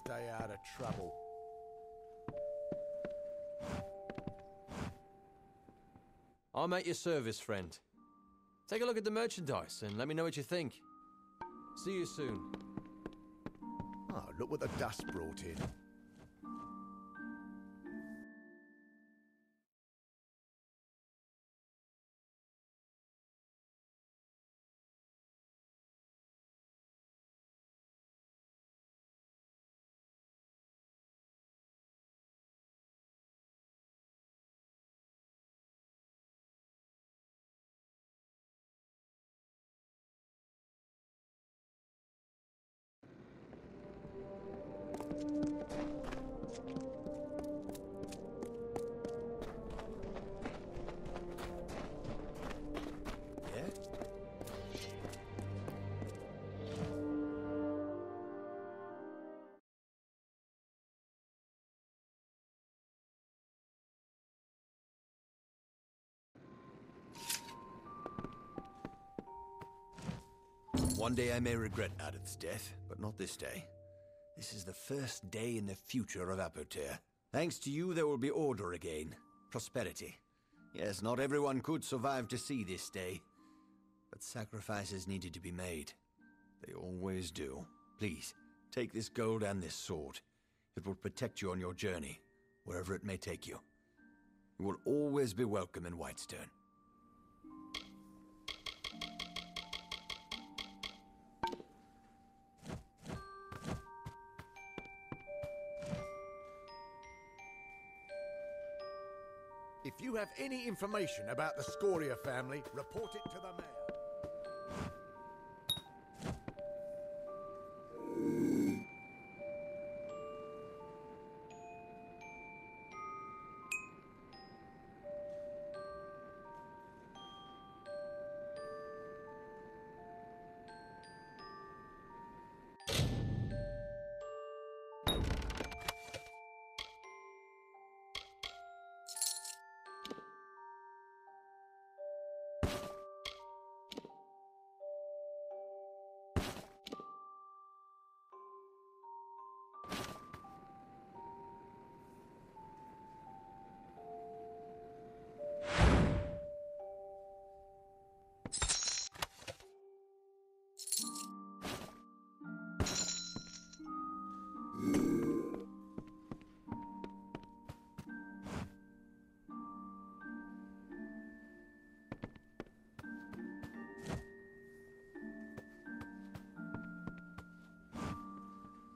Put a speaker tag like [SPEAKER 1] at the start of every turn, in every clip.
[SPEAKER 1] Stay out of trouble.
[SPEAKER 2] I'm at your service, friend. Take a look at the merchandise and let me know what you think. See you soon.
[SPEAKER 1] Oh, look what the dust brought in.
[SPEAKER 3] One day I may regret Adith's death, but not this day. This is the first day in the future of Apoter. Thanks to you, there will be order again. Prosperity. Yes, not everyone could survive to see this day. But sacrifices needed to be made. They always do. Please, take this gold and this sword. It will protect you on your journey, wherever it may take you. You will always be welcome in Whitestone.
[SPEAKER 1] If you have any information about the Scoria family, report it to the mayor.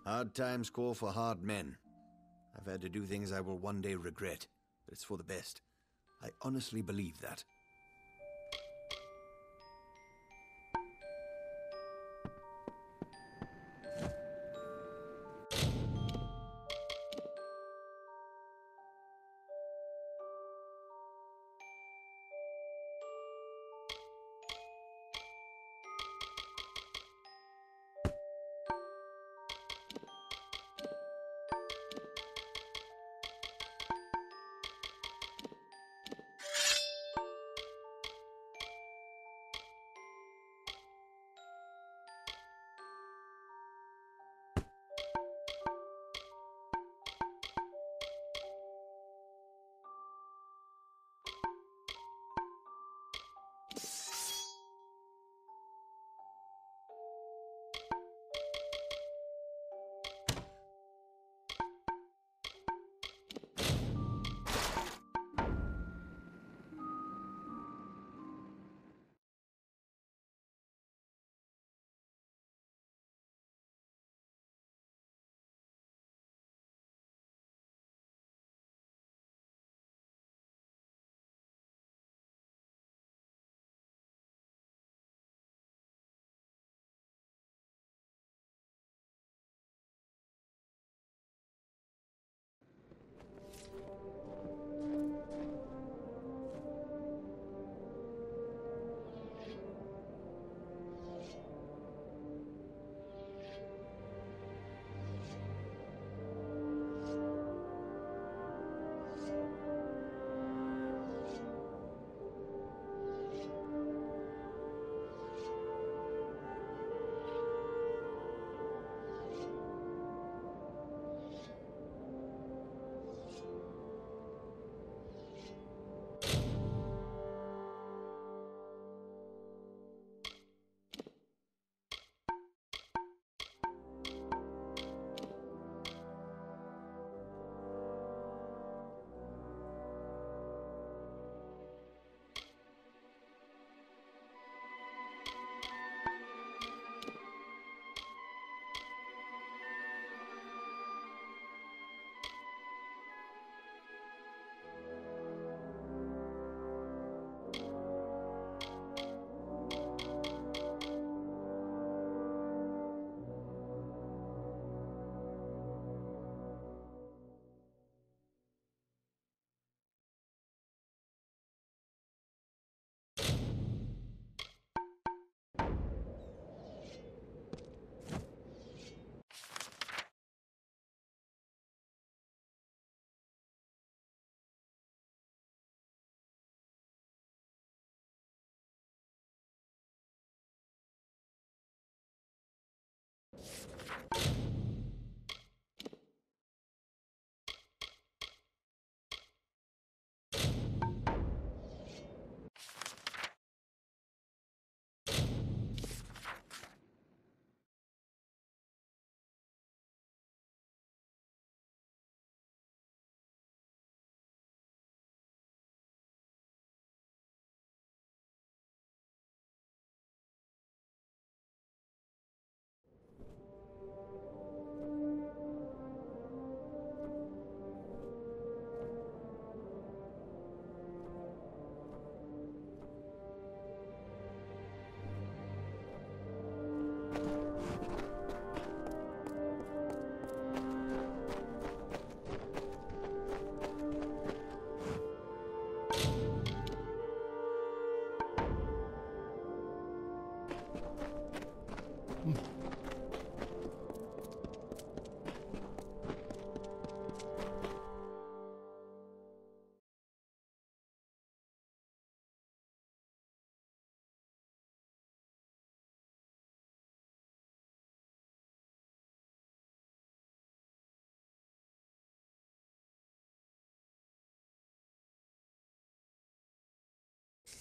[SPEAKER 3] Hard times call for hard men. I've had to do things I will one day regret, but it's for the best. I honestly believe that.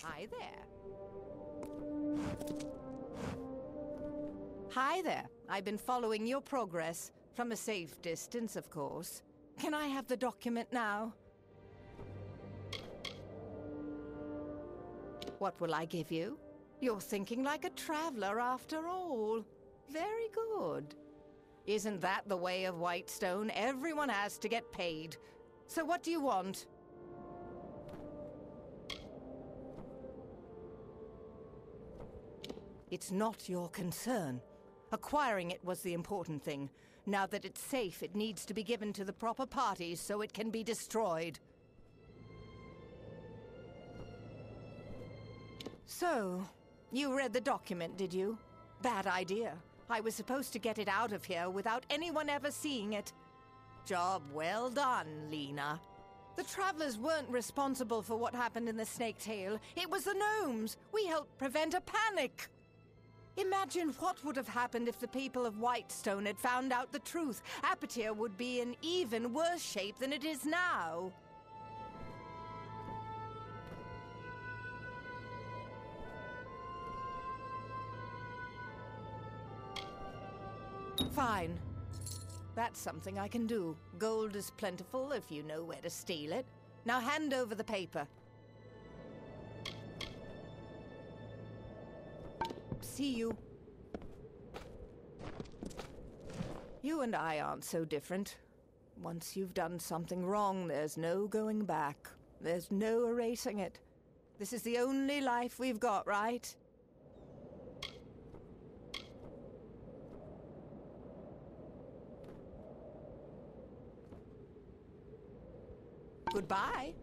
[SPEAKER 4] Hi there. Hi there. I've been following your progress. From a safe distance, of course. Can I have the document now? What will I give you? You're thinking like a traveler after all. Very good. Isn't that the way of Whitestone? Everyone has to get paid. So what do you want? It's not your concern. Acquiring it was the important thing. Now that it's safe, it needs to be given to the proper parties so it can be destroyed. So, you read the document, did you? Bad idea. I was supposed to get it out of here without anyone ever seeing it. Job well done, Lena. The Travelers weren't responsible for what happened in the Snake Tail. It was the gnomes. We helped prevent a panic. Imagine what would have happened if the people of Whitestone had found out the truth. Apotyre would be in even worse shape than it is now. Fine. That's something I can do. Gold is plentiful if you know where to steal it. Now hand over the paper. See you. You and I aren't so different. Once you've done something wrong, there's no going back. There's no erasing it. This is the only life we've got, right? Goodbye.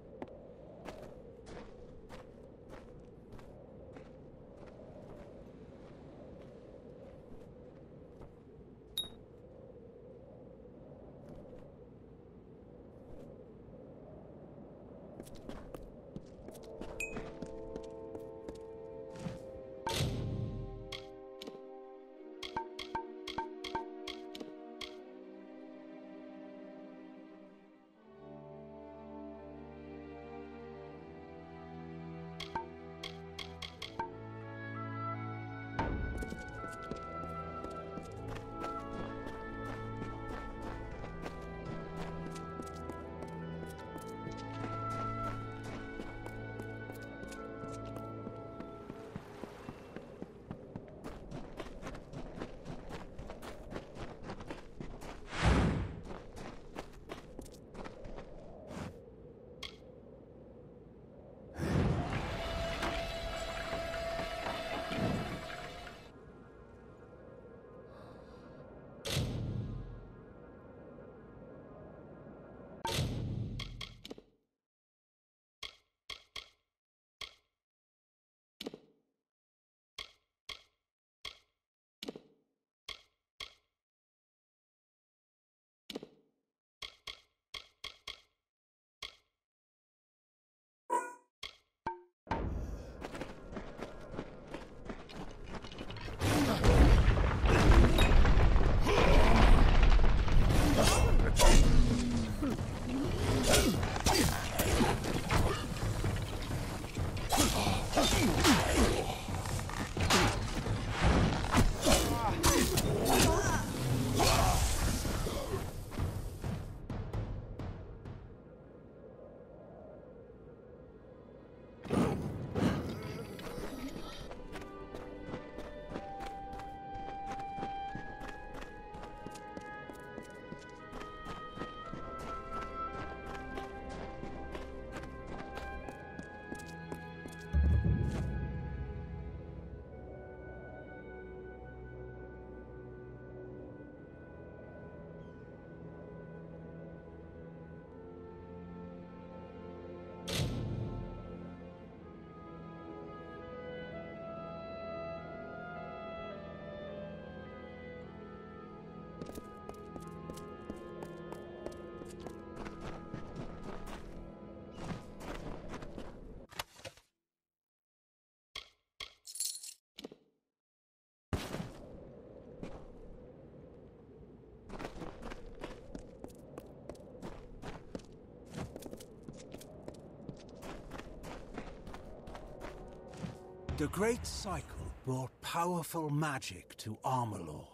[SPEAKER 5] The Great Cycle brought powerful magic to Amalur.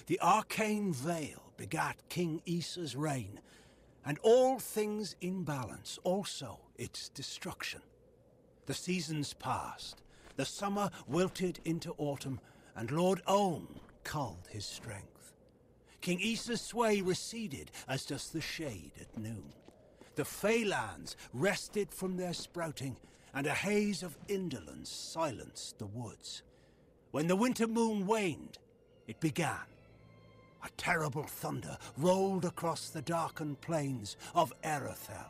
[SPEAKER 5] The arcane veil begat King Issa's reign, and all things in balance, also its destruction. The seasons passed, the summer wilted into autumn, and Lord Own culled his strength. King Issa's sway receded as does the shade at noon. The Feylands rested from their sprouting, and a haze of indolence silenced the woods. When the winter moon waned, it began. A terrible thunder rolled across the darkened plains of Erethel.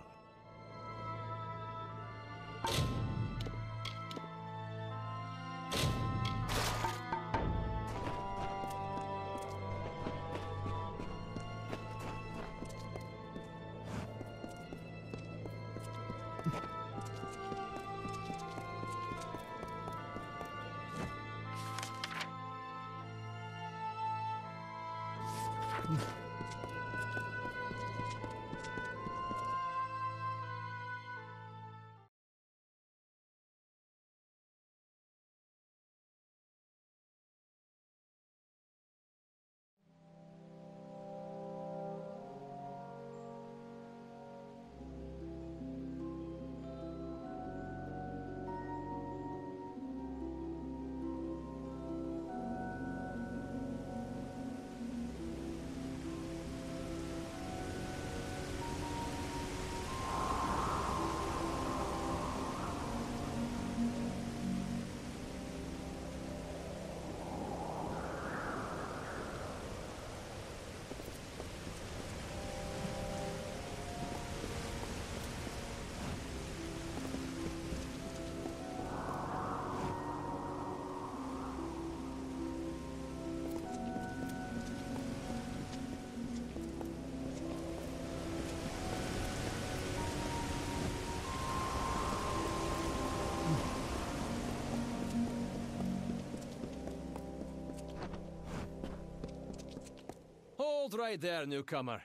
[SPEAKER 2] Hold right there, newcomer.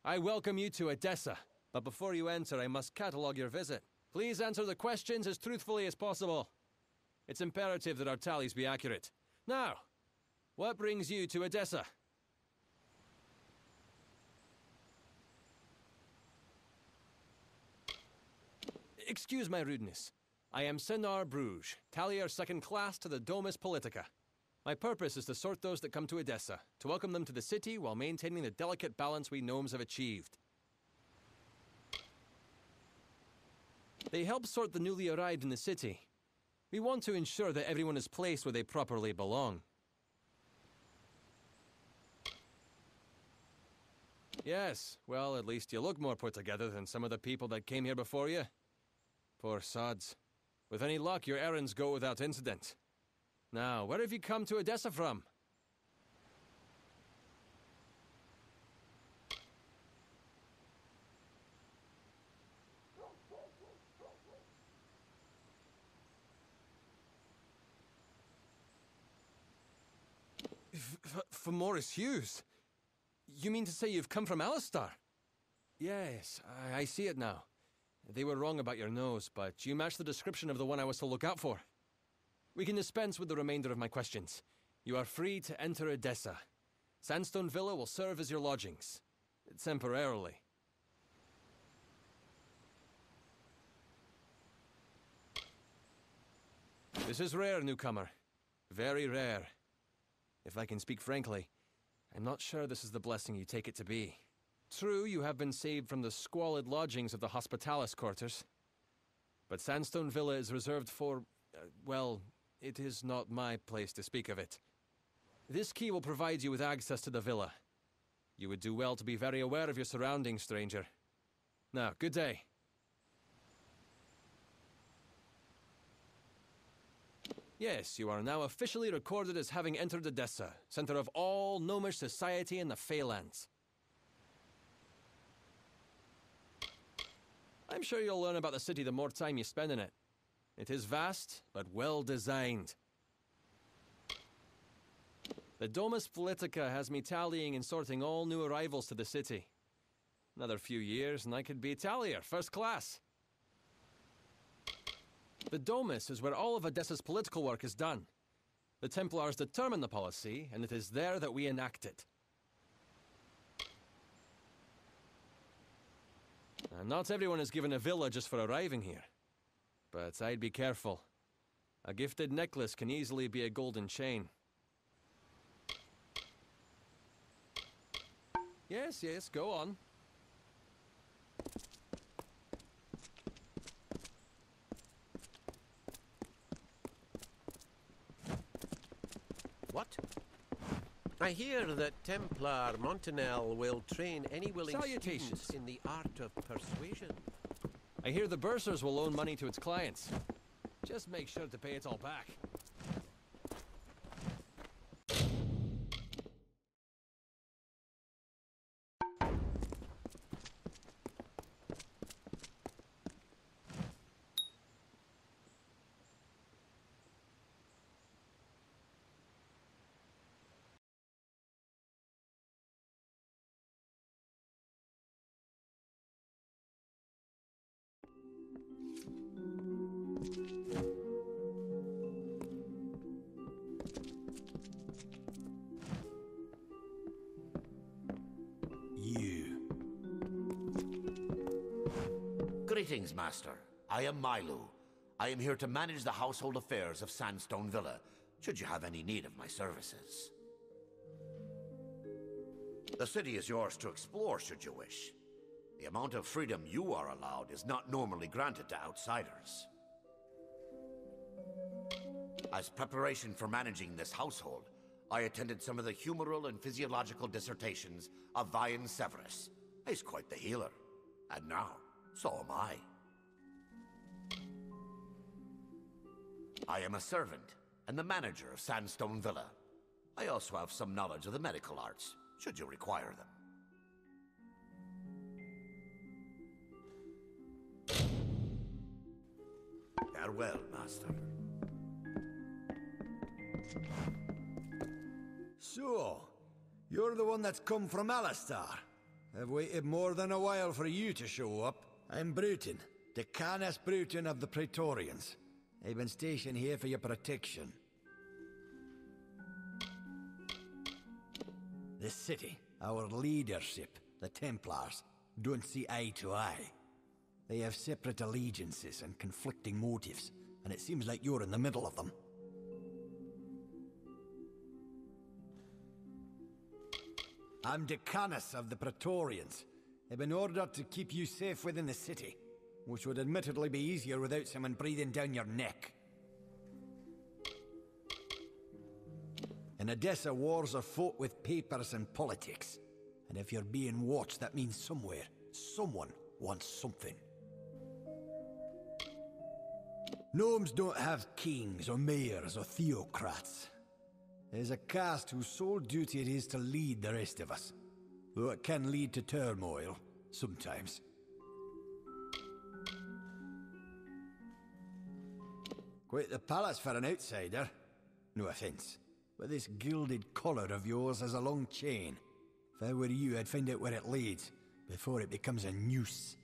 [SPEAKER 2] I welcome you to Edessa, but before you enter, I must catalogue your visit. Please answer the questions as truthfully as possible. It's imperative that our tallies be accurate. Now, what brings you to Edessa? Excuse my rudeness. I am Senar Bruges, tallier second class to the Domus Politica. My purpose is to sort those that come to Edessa, to welcome them to the city while maintaining the delicate balance we gnomes have achieved. They help sort the newly arrived in the city. We want to ensure that everyone is placed where they properly belong. Yes, well, at least you look more put together than some of the people that came here before you. Poor sods. With any luck, your errands go without incident. Now, where have you come to Edessa from? For Morris Hughes? You mean to say you've come from Alistar? Yes, I see it now. They were wrong about your nose, but you match the description of the one I was to look out for. We can dispense with the remainder of my questions. You are free to enter Edessa. Sandstone Villa will serve as your lodgings. Temporarily. This is rare, newcomer. Very rare. If I can speak frankly, I'm not sure this is the blessing you take it to be. True, you have been saved from the squalid lodgings of the Hospitalis quarters. But Sandstone Villa is reserved for, well, it is not my place to speak of it. This key will provide you with access to the villa. You would do well to be very aware of your surroundings, stranger. Now, good day. Yes, you are now officially recorded as having entered Edessa, center of all gnomish society in the Feylands. I'm sure you'll learn about the city the more time you spend in it. It is vast, but well designed. The Domus Politica has me tallying and sorting all new arrivals to the city. Another few years and I could be tallier, first class. The Domus is where all of Odessa's political work is done. The Templars determine the policy, and it is there that we enact it. And not everyone is given a villa just for arriving here. But I'd be careful. A gifted necklace can easily be a golden chain. Yes, yes, go on.
[SPEAKER 6] What? I hear that Templar Montanel will train any willing
[SPEAKER 2] Salutations.
[SPEAKER 6] students in the art of persuasion.
[SPEAKER 2] I hear the bursars will loan money to its clients. Just make sure to pay it all back.
[SPEAKER 7] Greetings, Master. I am Amalur. I am here to manage the household affairs of Sandstone Villa, should you have any need of my services. The city is yours to explore, should you wish. The amount of freedom you are allowed is not normally granted to outsiders. As preparation for managing this household, I attended some of the humoral and physiological dissertations of Vian Severus. He's quite the healer. And now, so am I. I am a servant and the manager of Sandstone Villa. I also have some knowledge of the medical arts, should you require them. Farewell, Master.
[SPEAKER 3] So, you're the one that's come from Alistar. I've waited more than a while for you to show up. I'm Bruton, Decanus Bruton of the Praetorians. I've been stationed here for your protection. The city, our leadership, the Templars, don't see eye to eye. They have separate allegiances and conflicting motives, and it seems like you're in the middle of them. I'm Decanus of the Praetorians. I've been ordered to keep you safe within the city, which would admittedly be easier without someone breathing down your neck. In Odessa, wars are fought with papers and politics. And if you're being watched, that means somewhere, someone wants something. Gnomes don't have kings or mayors or theocrats. There's a caste whose sole duty it is to lead the rest of us. Though it can lead to turmoil, sometimes. Quite the palace for an outsider. No offense, but this gilded collar of yours has a long chain. If I were you, I'd find out where it leads, before it becomes a noose.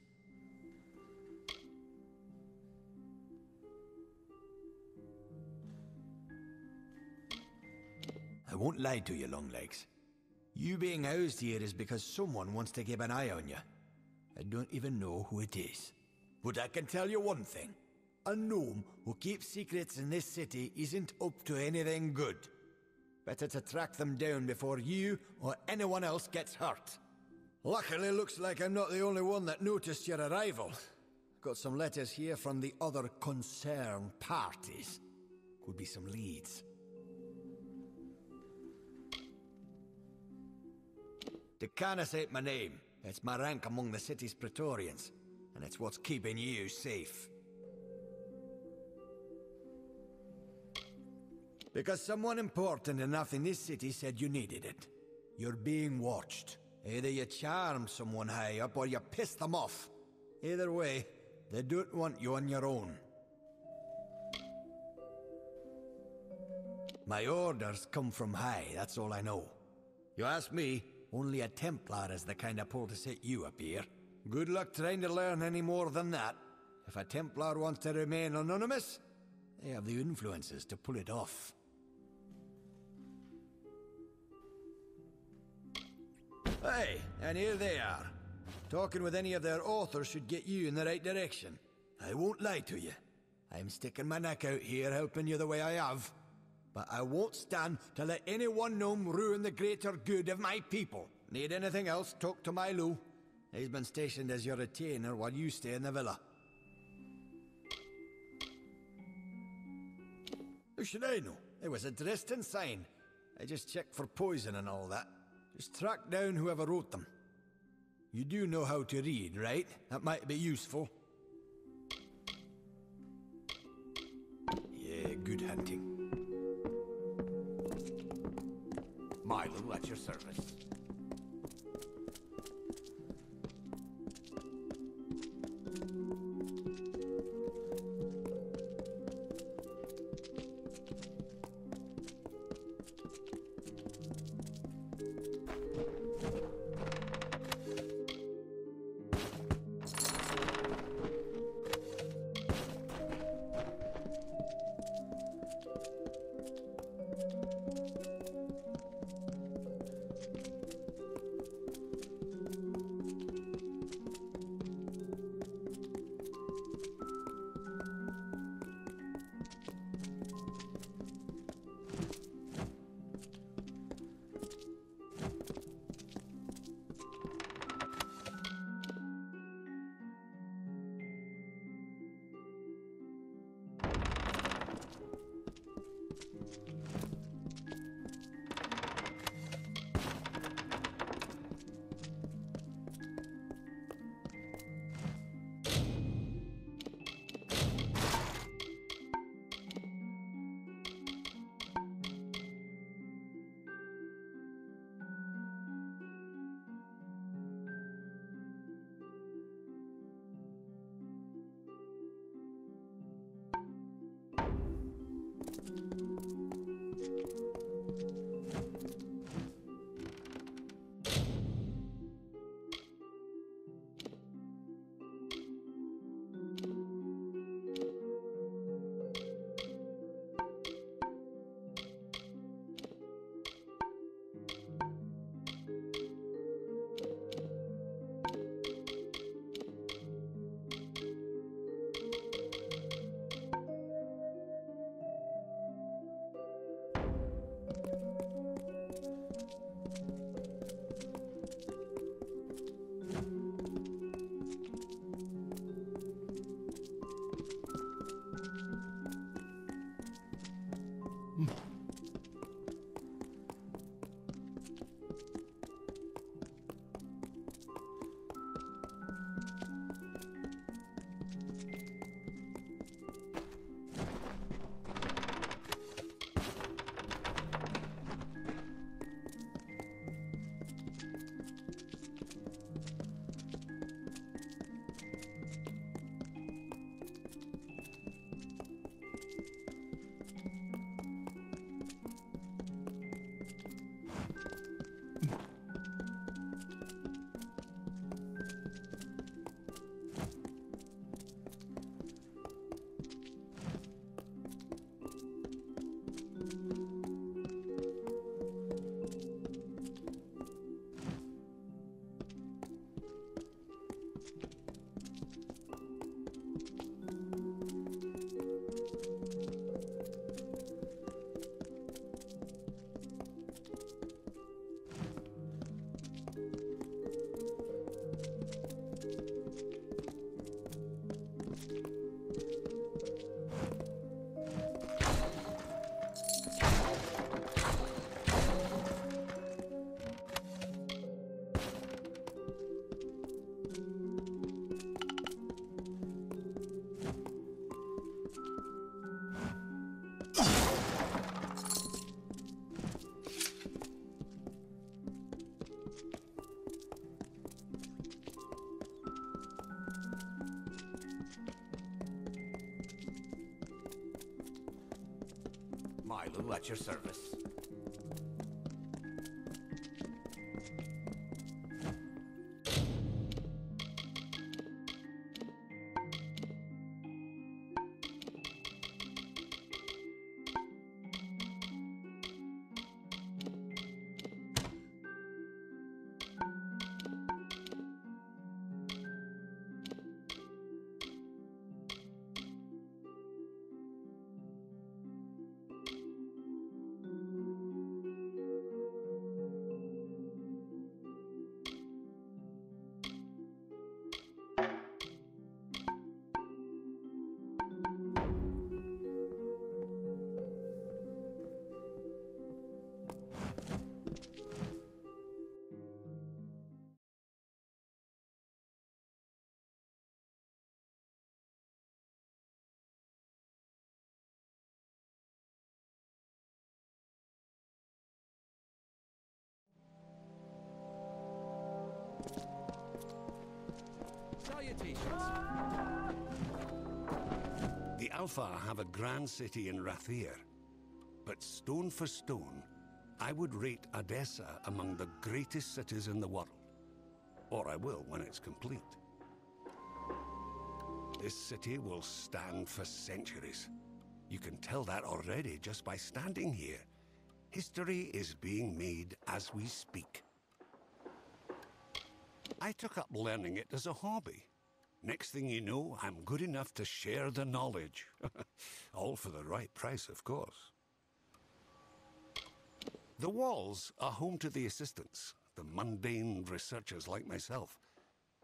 [SPEAKER 3] I won't lie to you, Longlegs. You being housed here is because someone wants to keep an eye on you. I don't even know who it is. But I can tell you one thing. A gnome who keeps secrets in this city isn't up to anything good. Better to track them down before you or anyone else gets hurt. Luckily, looks like I'm not the only one that noticed your arrival. Got some letters here from the other concerned parties. Could be some leads. Decanus ain't my name. It's my rank among the city's Praetorians. And it's what's keeping you safe. Because someone important enough in this city said you needed it. You're being watched. Either you charm someone high up or you piss them off. Either way, they don't want you on your own. My orders come from high, that's all I know. You ask me, only a Templar is the kind of pull to set you up here. Good luck trying to learn any more than that. If a Templar wants to remain anonymous, they have the influences to pull it off. Hey, and here they are. Talking with any of their authors should get you in the right direction. I won't lie to you. I'm sticking my neck out here helping you the way I have. But I won't stand to let any one gnome ruin the greater good of my people. Need anything else, talk to Milo. He's been stationed as your retainer while you stay in the villa. How should I know? It was a Dresden sign. I just checked for poison and all that. Just track down whoever wrote them. You do know how to read, right? That might be useful. Yeah, good hunting.
[SPEAKER 7] Milo at your service. Milo at your service.
[SPEAKER 2] Salutations.
[SPEAKER 8] The Alpha have a grand city in Rathir. But stone for stone, I would rate Odessa among the greatest cities in the world. Or I will when it's complete. This city will stand for centuries. You can tell that already just by standing here. History is being made as we speak. I took up learning it as a hobby. Next thing you know, I'm good enough to share the knowledge. All for the right price, of course. The walls are home to the assistants, the mundane researchers like myself.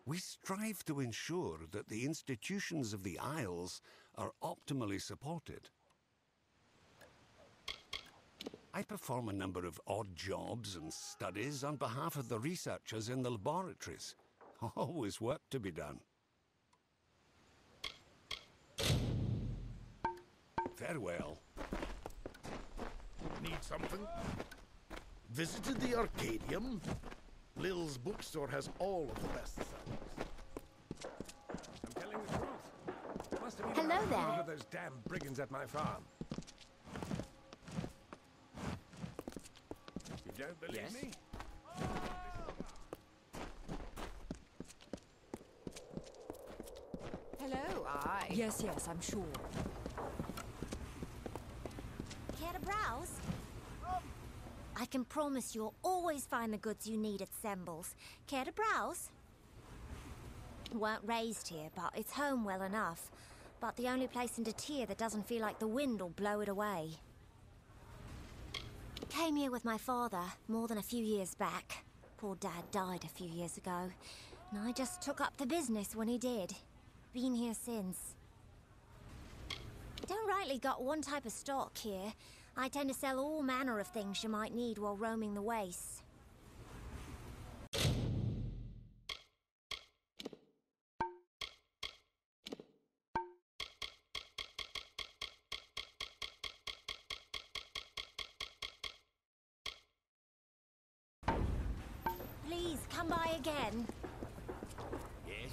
[SPEAKER 8] We strive to ensure that the institutions of the Isles are optimally supported. I perform a number of odd jobs and studies on behalf of the researchers in the laboratories. Always work to be done. Farewell.
[SPEAKER 1] Need something? Visited the Arcadium? Lil's bookstore has all of the best sellers.
[SPEAKER 9] I'm telling the truth. Must have been
[SPEAKER 10] Hello
[SPEAKER 9] around
[SPEAKER 10] there.
[SPEAKER 9] one of those damn brigands at my farm. You don't believe
[SPEAKER 2] Yes?
[SPEAKER 9] me?
[SPEAKER 4] Hello, aye.
[SPEAKER 10] Yes, I'm sure.
[SPEAKER 11] Care to browse? I can promise you'll always find the goods you need at Semble's. Care to browse? Weren't raised here, but it's home well enough. But the only place in Detir that doesn't feel like the wind will blow it away. Came here with my father more than a few years back. Poor Dad died a few years ago, and I just took up the business when he did. Been here since. Don't rightly got one type of stock here. I tend to sell all manner of things you might need while roaming the wastes. Please, come by again.
[SPEAKER 3] Yes?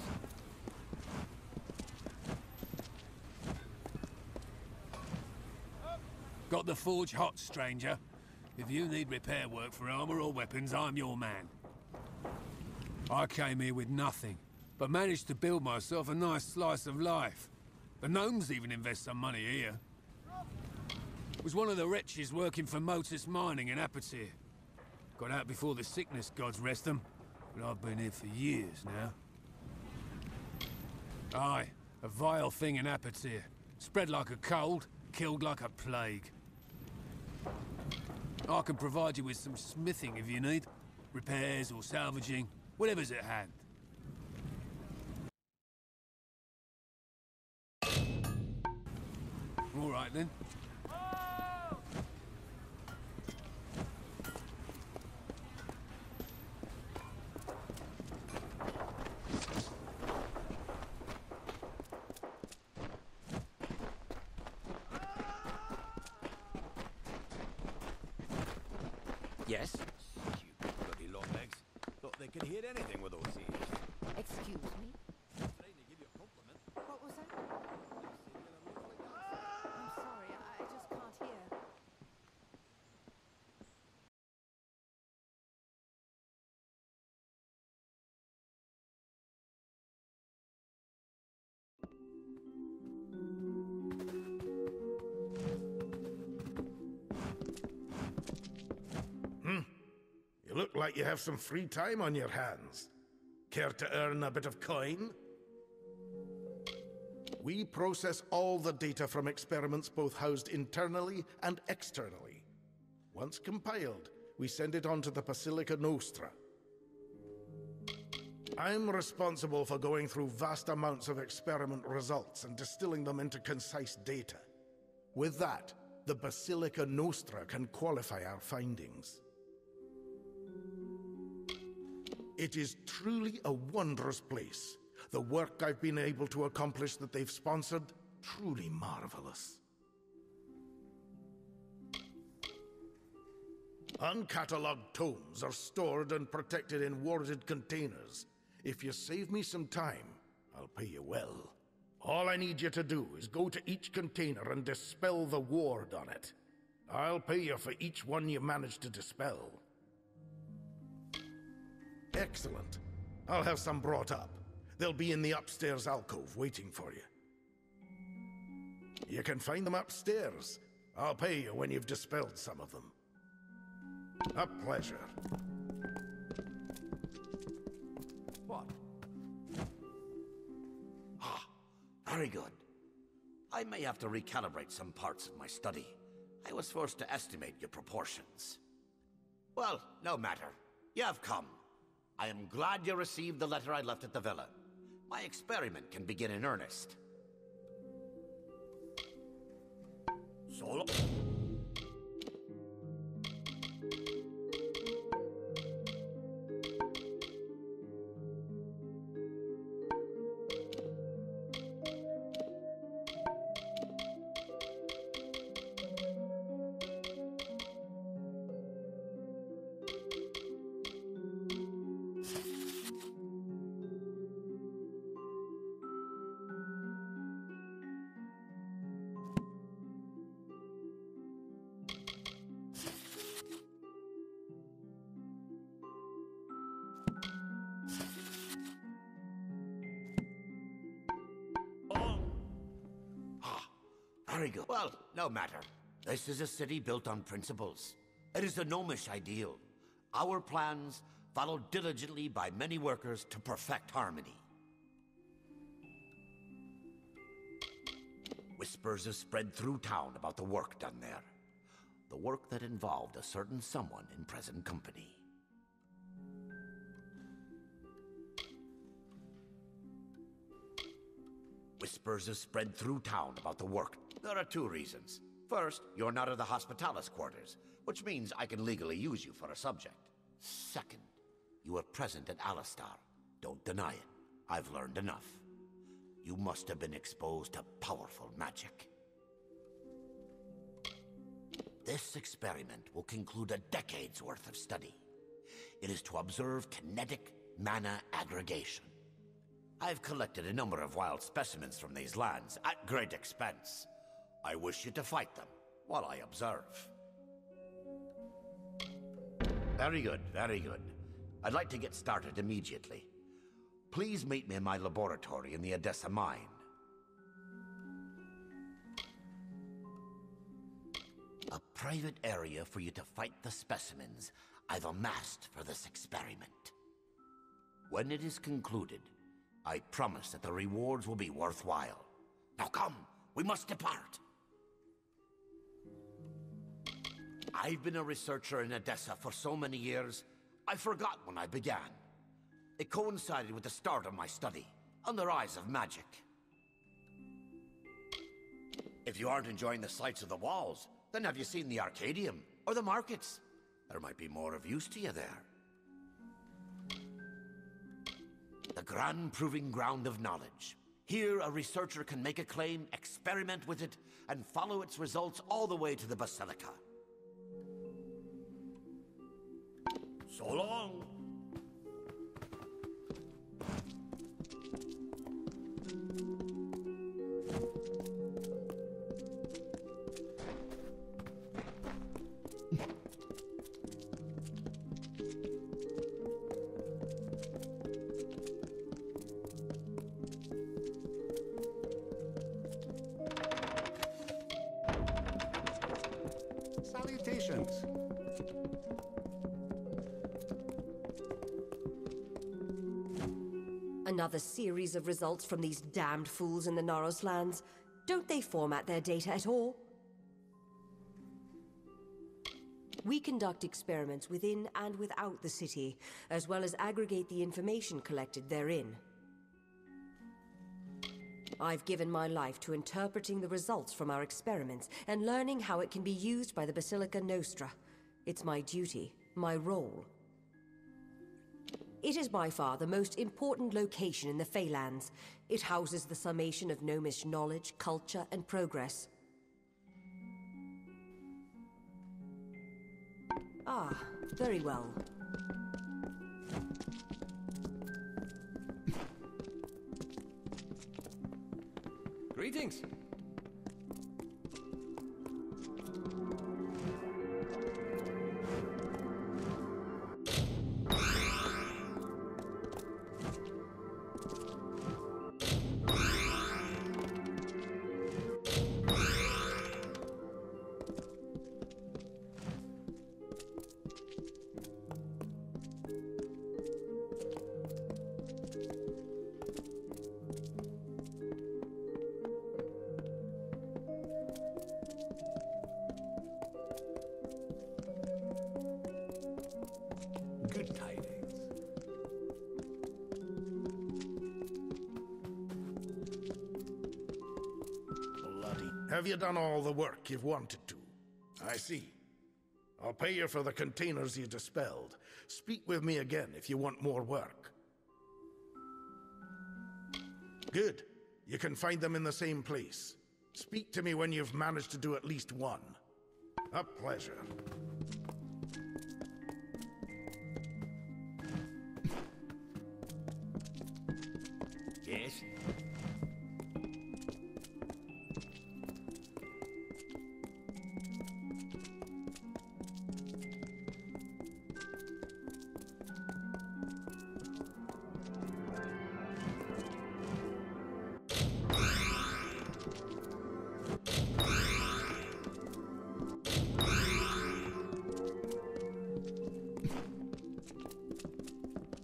[SPEAKER 5] Got the forge hot, stranger. If you need repair work for armor or weapons, I'm your man. I came here with nothing, but managed to build myself a nice slice of life. The gnomes even invest some money here. Was one of the wretches working for Motus Mining in Apatir. Got out before the sickness gods rest them, but I've been here for years now. Aye, a vile thing in Apatir. Spread like a cold, killed like a plague. I can provide you with some smithing if you need. Repairs or salvaging, whatever's at hand. All right then.
[SPEAKER 2] Yes?
[SPEAKER 3] Stupid bloody long legs. Thought they could hear anything with those ears.
[SPEAKER 4] Excuse me?
[SPEAKER 3] Trying to give you a compliment.
[SPEAKER 4] What was that? I'm sorry, I just can't hear.
[SPEAKER 1] You look like you have some free time on your hands. Care to earn a bit of coin? We process all the data from experiments both housed internally and externally. Once compiled, we send it on to the Basilica Nostra. I'm responsible for going through vast amounts of experiment results and distilling them into concise data. With that, the Basilica Nostra can qualify our findings. It is truly a wondrous place. The work I've been able to accomplish that they've sponsored, truly marvelous. Uncatalogued tomes are stored and protected in warded containers. If you save me some time, I'll pay you well. All I need you to do is go to each container and dispel the ward on it. I'll pay you for each one you manage to dispel. Excellent. I'll have some brought up. They'll be in the upstairs alcove waiting for you. You can find them upstairs. I'll pay you when you've dispelled some of them. A pleasure.
[SPEAKER 7] What? Ah, very good. I may have to recalibrate some parts of my study. I was forced to estimate your proportions. Well, no matter. You have come. I am glad you received the letter I left at the villa. My experiment can begin in earnest. Solo. Very good. Well, no matter. This is a city built on principles. It is a gnomish ideal. Our plans, followed diligently by many workers to perfect harmony. Whispers have spread through town about the work done there. The work that involved a certain someone in present company. Whispers have spread through town about the work. There are two reasons. First, you're not at the Hospitalis quarters, which means I can legally use you for a subject. Second, you were present at Alistar. Don't deny it. I've learned enough. You must have been exposed to powerful magic. This experiment will conclude a decade's worth of study. It is to observe kinetic mana aggregation. I've collected a number of wild specimens from these lands at great expense. I wish you to fight them while I observe. Very good, very good. I'd like to get started immediately. Please meet me in my laboratory in the Odessa mine. A private area for you to fight the specimens I've amassed for this experiment. When it is concluded, I promise that the rewards will be worthwhile. Now come, we must depart. I've been a researcher in Odessa for so many years, I forgot when I began. It coincided with the start of my study, on the rise of magic. If you aren't enjoying the sights of the walls, then have you seen the Arcadium, or the markets? There might be more of use to you there. The grand proving ground of knowledge. Here, a researcher can make a claim, experiment with it, and follow its results all the way to the Basilica. So long!
[SPEAKER 8] Salutations.
[SPEAKER 10] Another series of results from these damned fools in the Naros lands. Don't they format their data at all? We conduct experiments within and without the city, as well as aggregate the information collected therein. I've given my life to interpreting the results from our experiments and learning how it can be used by the Basilica Nostra. It's my duty, my role. It is by far the most important location in the Feylands. It houses the summation of gnomish knowledge, culture, and progress. Ah, very well.
[SPEAKER 2] Greetings.
[SPEAKER 8] Good tidings.
[SPEAKER 1] Bloody. Have you done all the work you've wanted to? I see. I'll pay you for the containers you dispelled. Speak with me again if you want more work. Good. You can find them in the same place. Speak to me when you've managed to do at least one. A pleasure.
[SPEAKER 3] Yes?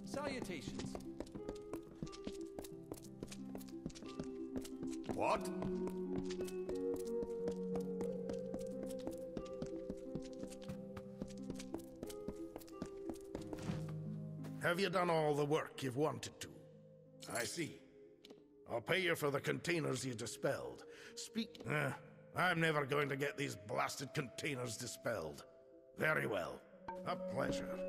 [SPEAKER 2] Salutations.
[SPEAKER 8] What?
[SPEAKER 1] Have you done all the work you've wanted to? I see. I'll pay you for the containers you dispelled. I'm never going to get these blasted containers dispelled. Very well. A pleasure.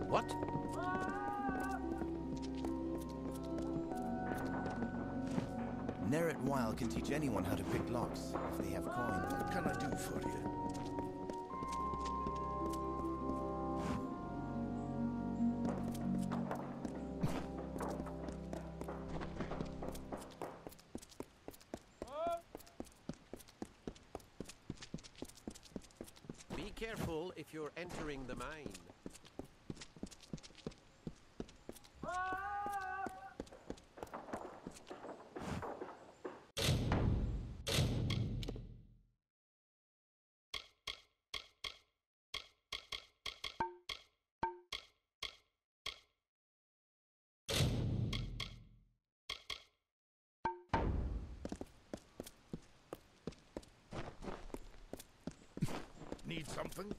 [SPEAKER 6] What?
[SPEAKER 12] Nerit Weil can teach anyone how to pick locks if they have coin.
[SPEAKER 1] What can I do for you?
[SPEAKER 6] Be careful if you're entering the mine.
[SPEAKER 1] Need something?